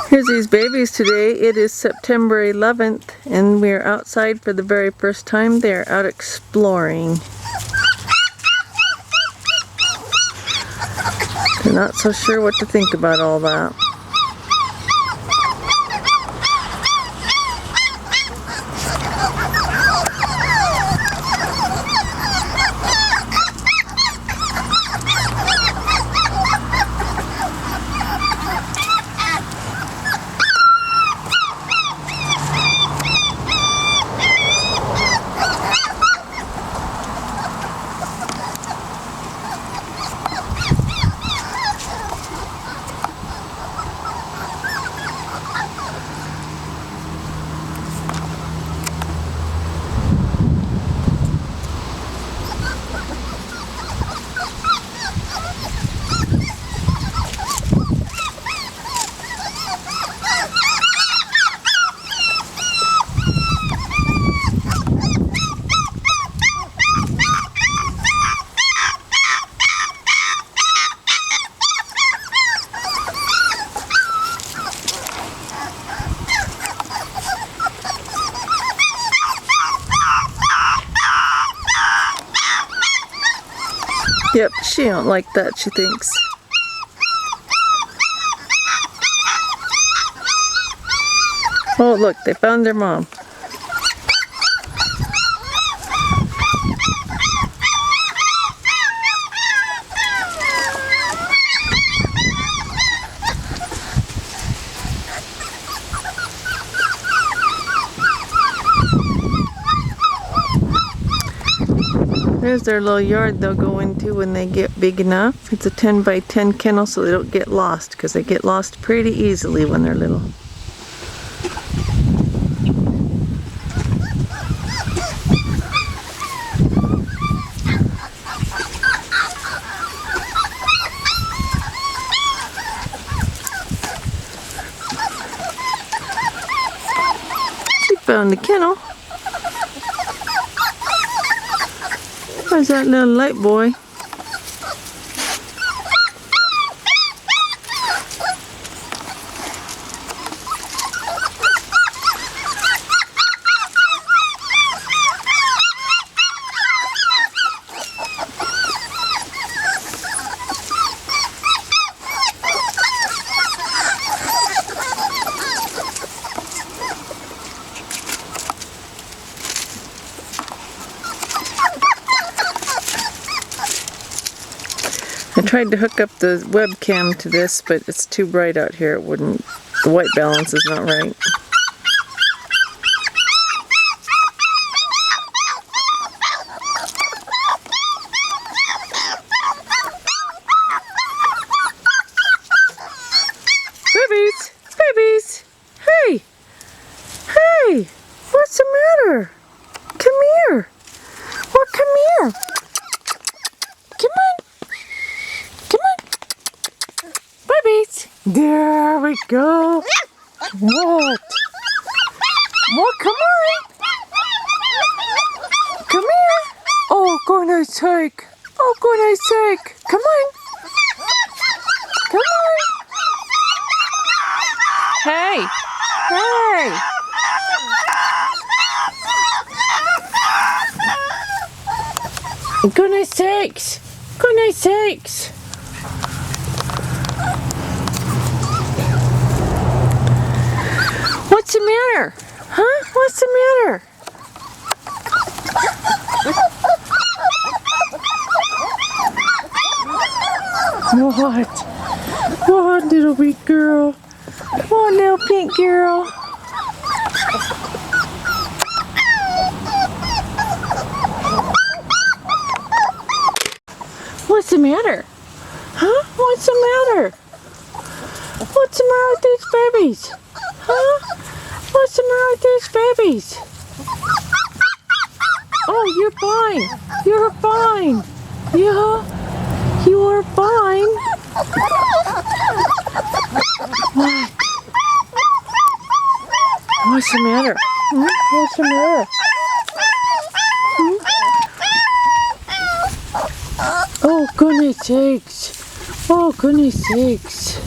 Here's these babies today. It is September 11th and we're outside for the very first time. They're out exploring. They're not so sure what to think about all that. Yep, she don't like that, she thinks. Oh, look, they found their mom. There's their little yard they'll go into when they get big enough. It's a 10 by 10 kennel so they don't get lost, because they get lost pretty easily when they're little. She found the kennel. There's that little light boy. I tried to hook up the webcam to this, but it's too bright out here. It wouldn't. The white balance is not right. Babies! Babies! Hey! Hey! What's the matter? Come here! Well, come here! Come on! Babies! There we go! What? Well, come on! Come here! Oh, goodness sake! Oh, goodness sake! Come on! Come on! Hey! Hey! Goodness sakes! Goodness sakes! What's the matter? Huh? What's the matter? What? What, little weak girl? What, little pink girl? What's the matter? Huh? What's the matter? What's the matter with these babies? Huh? What's the matter with these babies? Oh, you're fine. You're fine. Yeah, you are fine. What? What's the matter? What's the matter? Oh, goodness sakes. Oh, goodness sakes.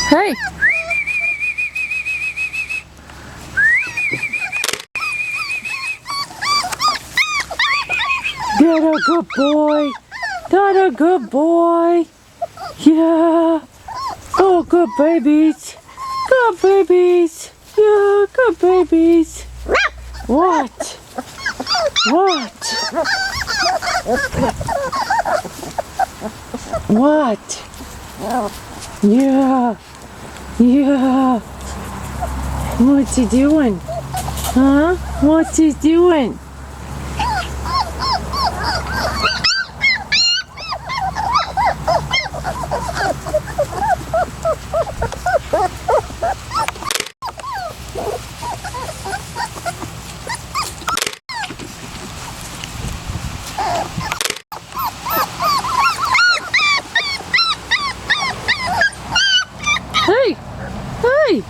Hey. Get a good boy. Got a good boy. Yeah. Oh, good babies. Good babies. Yeah, good babies. What? What? What? Yeah. Yeah. What's he doing? Huh? What's he doing? Hey! Hey!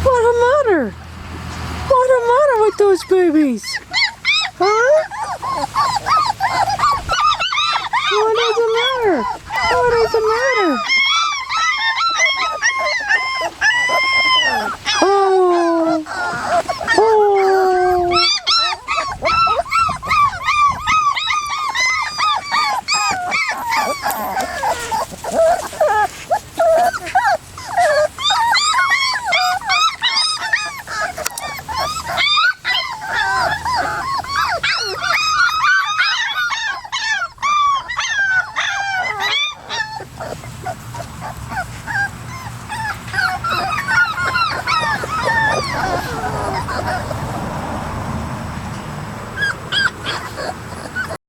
What a matter? What a matter with those babies? Huh? What is the matter? What is the matter?